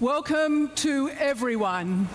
Welcome to everyone.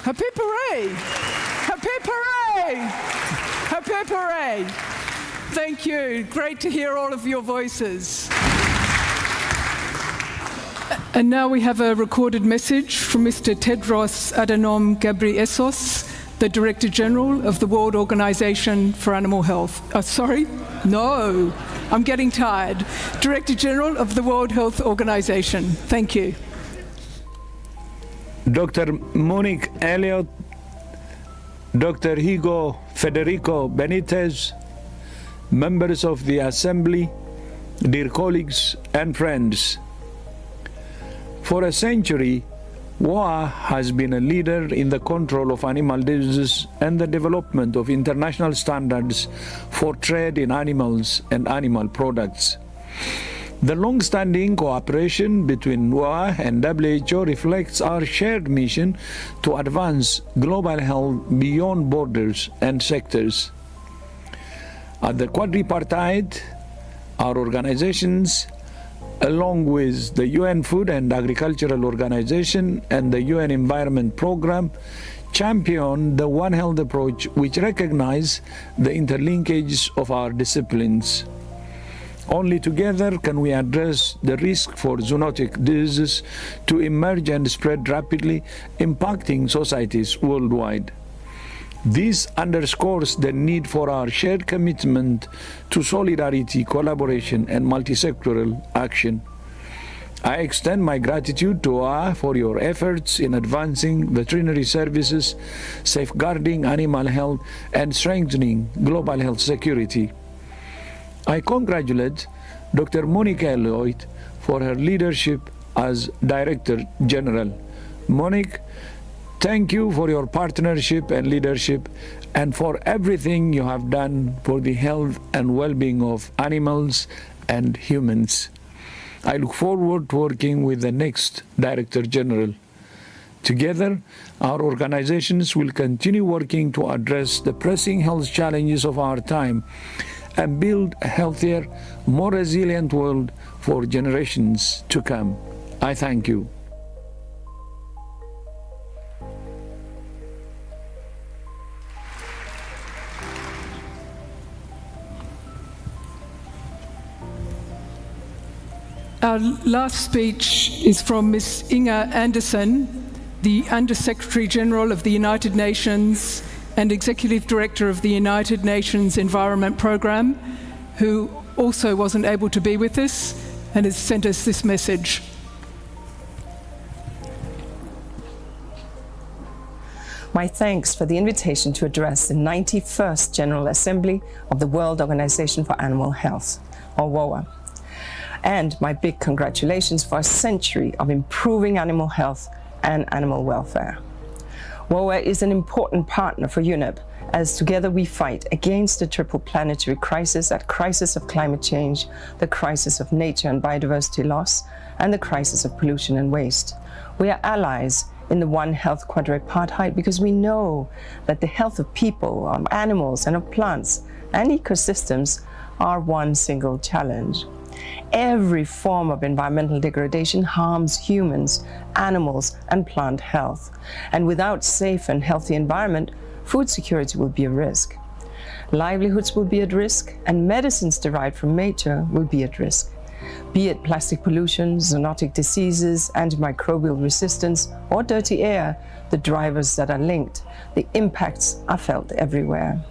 Happy parade! Happy parade! Happy parade! Thank you. Great to hear all of your voices. And now we have a recorded message from Mr. Tedros Adhanom Ghebreyesus, the Director General of the World Organization for Animal Health. No, I'm getting tired. Director General of the World Health Organization. Thank you. Dr. Monique Elliott, Dr. Hugo Federico Benitez, members of the Assembly, dear colleagues and friends. For a century, WOAH has been a leader in the control of animal diseases and the development of international standards for trade in animals and animal products. The long-standing cooperation between WOAH and WHO reflects our shared mission to advance global health beyond borders and sectors. At the quadripartite, our organizations, along with the UN Food and Agricultural Organization and the UN Environment Programme, champion the One Health approach, which recognize the interlinkages of our disciplines. Only together can we address the risk for zoonotic diseases to emerge and spread rapidly, impacting societies worldwide. This underscores the need for our shared commitment to solidarity, collaboration, and multi-sectoral action. I extend my gratitude to WOAH for your efforts in advancing veterinary services, safeguarding animal health, and strengthening global health security. I congratulate Dr. Monique Elliott for her leadership as Director General. Monique, thank you for your partnership and leadership and for everything you have done for the health and well-being of animals and humans. I look forward to working with the next Director General. Together, our organizations will continue working to address the pressing health challenges of our time and build a healthier, more resilient world for generations to come. I thank you. Our last speech is from Ms. Inge Anderson, the Under-Secretary General of the United Nations and Executive Director of the United Nations Environment Programme, who also wasn't able to be with us and has sent us this message. My thanks for the invitation to address the 91st General Assembly of the World Organization for Animal Health, or WOAH. And my big congratulations for a century of improving animal health and animal welfare. WOAH is an important partner for UNEP, as together we fight against the triple planetary crisis, that crisis of climate change, the crisis of nature and biodiversity loss, and the crisis of pollution and waste. We are allies in the One Health quadripartite because we know that the health of people, of animals, and of plants and ecosystems are one single challenge. Every form of environmental degradation harms humans, animals, and plant health. And without safe and healthy environment, food security will be a risk. Livelihoods will be at risk, and medicines derived from nature will be at risk. Be it plastic pollution, zoonotic diseases, antimicrobial resistance, or dirty air, the drivers that are linked, the impacts are felt everywhere.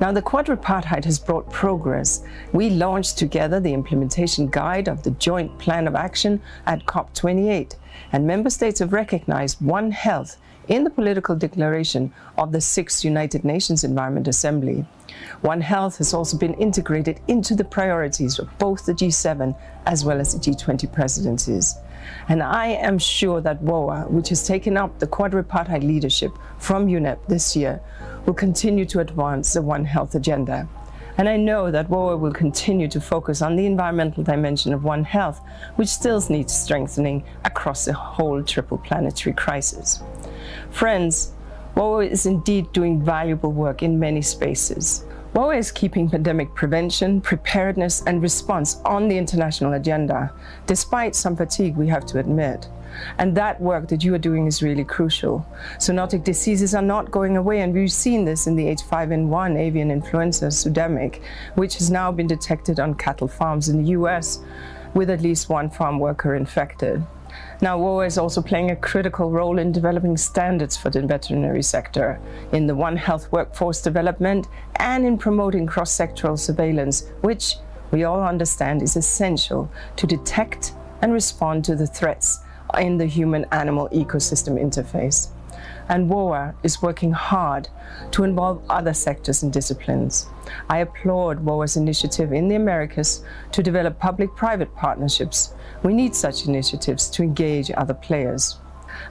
Now, the quadripartite has brought progress. We launched together the implementation guide of the Joint Plan of Action at COP28, and member states have recognized One Health in the political declaration of the 6th United Nations Environment Assembly. One Health has also been integrated into the priorities of both the G7 as well as the G20 presidencies. And I am sure that WOAH, which has taken up the quadripartite leadership from UNEP this year, will continue to advance the One Health agenda. And I know that WOAH will continue to focus on the environmental dimension of One Health, which still needs strengthening across the whole triple planetary crisis. Friends, WOAH is indeed doing valuable work in many spaces. WOAH is keeping pandemic prevention, preparedness, and response on the international agenda, despite some fatigue, we have to admit. And that work that you are doing is really crucial. Zoonotic diseases are not going away, and we've seen this in the H5N1 avian influenza epidemic, which has now been detected on cattle farms in the US, with at least one farm worker infected. Now, WOAH is also playing a critical role in developing standards for the veterinary sector, in the One Health workforce development, and in promoting cross-sectoral surveillance, which we all understand is essential to detect and respond to the threats in the human-animal ecosystem interface. And WOAH is working hard to involve other sectors and disciplines. I applaud WOAH's initiative in the Americas to develop public-private partnerships. We need such initiatives to engage other players.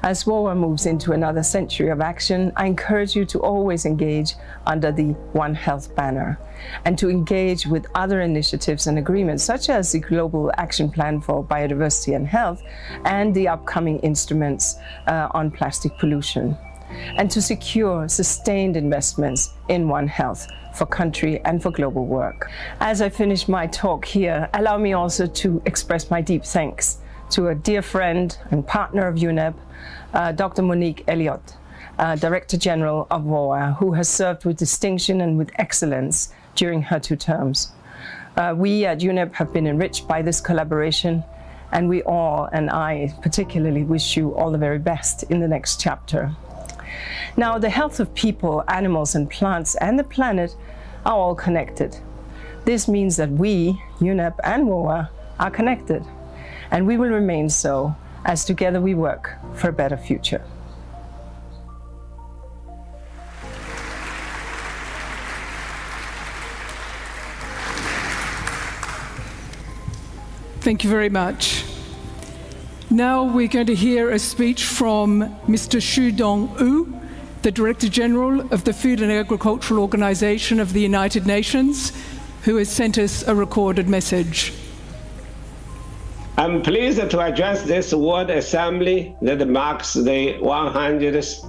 As WOAH moves into another century of action, I encourage you to always engage under the One Health banner and to engage with other initiatives and agreements such as the Global Action Plan for Biodiversity and Health and the upcoming instruments on plastic pollution, and to secure sustained investments in One Health for country and for global work. As I finish my talk here, allow me also to express my deep thanks to a dear friend and partner of UNEP, Dr. Monique Elliott, Director General of WOAH, who has served with distinction and with excellence during her 2 terms. We at UNEP have been enriched by this collaboration, and we all, and I particularly, wish you all the very best in the next chapter. Now, the health of people, animals, and plants, and the planet are all connected. This means that we, UNEP and WOAH, are connected, and we will remain so as together we work for a better future. Thank you very much. Now we're going to hear a speech from Mr. Xu Dong-u, the Director General of the Food and Agricultural Organization of the United Nations, who has sent us a recorded message. I'm pleased to address this World Assembly that marks the 100th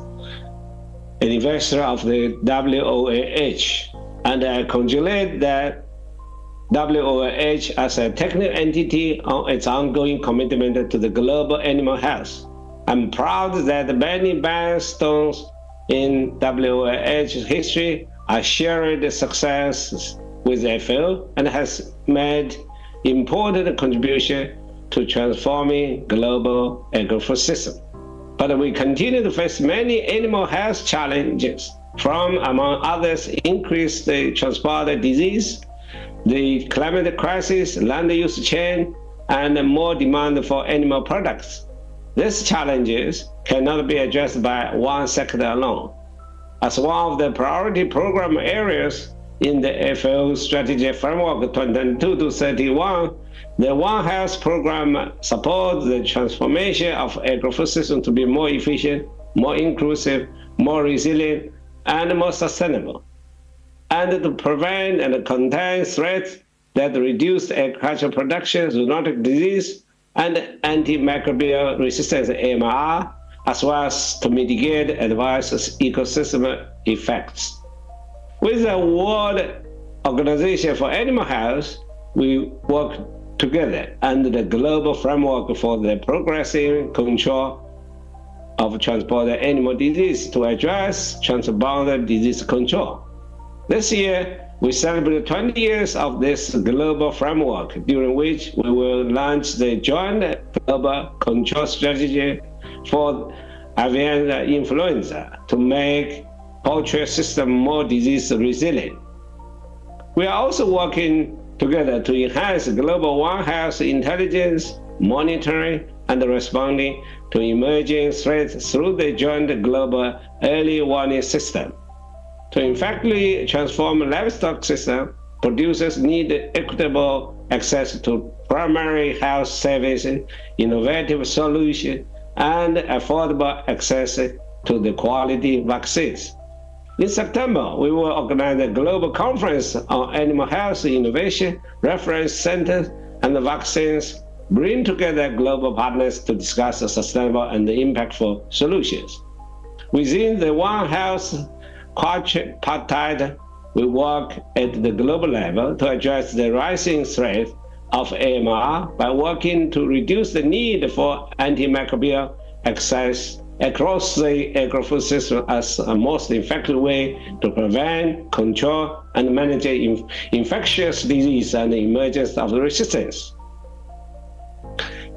anniversary of the WOAH, and I congratulate the WOAH as a technical entity on its ongoing commitment to the global animal health. I'm proud that many milestones in WOAH history are shared successes with FAO and has made important contribution to transforming global agri-food system. But we continue to face many animal health challenges, from, among others, increased transport disease, the climate crisis, land use change, and more demand for animal products. These challenges cannot be addressed by one sector alone. As one of the priority program areas in the FAO Strategy Framework 2022-31, the One Health program supports the transformation of agri-food system to be more efficient, more inclusive, more resilient, and more sustainable, and to prevent and contain threats that reduce agricultural production, zoonotic disease, and antimicrobial resistance AMR, as well as to mitigate adverse ecosystem effects. With the World Organization for Animal Health, we work together under the global framework for the progressive control of transported animal disease to address transboundary disease control. This year, we celebrate 20 years of this global framework, during which we will launch the joint global control strategy for avian influenza to make poultry system more disease resilient. We are also working together to enhance global One Health intelligence, monitoring, and responding to emerging threats through the joint global early warning system. To effectively transform livestock system, producers need equitable access to primary health services, innovative solutions, and affordable access to the quality vaccines. In September, we will organize a global conference on animal health innovation, reference centers, and vaccines, bring together global partners to discuss sustainable and impactful solutions. Within the One Health quadripartite, we work at the global level to address the rising threat of AMR by working to reduce the need for antimicrobial access across the agri-food system as a most effective way to prevent, control, and manage infectious disease and the emergence of resistance.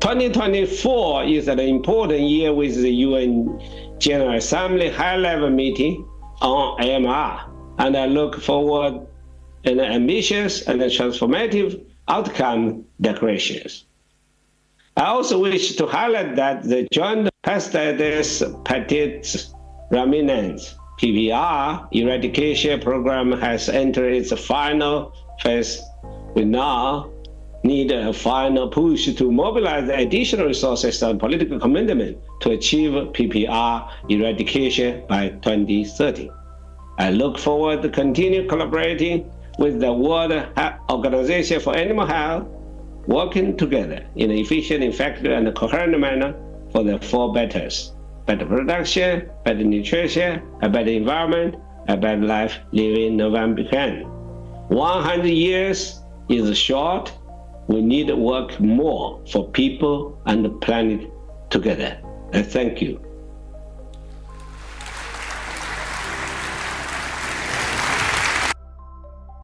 2024 is an important year with the UN General Assembly high-level meeting on AMR, and I look forward to an ambitious and transformative outcome declarations. I also wish to highlight that the Joint Pesticides Petites Ruminants (PPR) eradication program has entered its final phase. We now need a final push to mobilize additional resources and political commitment to achieve PPR eradication by 2030. I look forward to continue collaborating with the World Organization for Animal Health, working together in an efficient, effective, and coherent manner for the four betters: better production, better nutrition, a better environment, a better life living November 10. 100 years is short. We need to work more for people and the planet together. Thank you.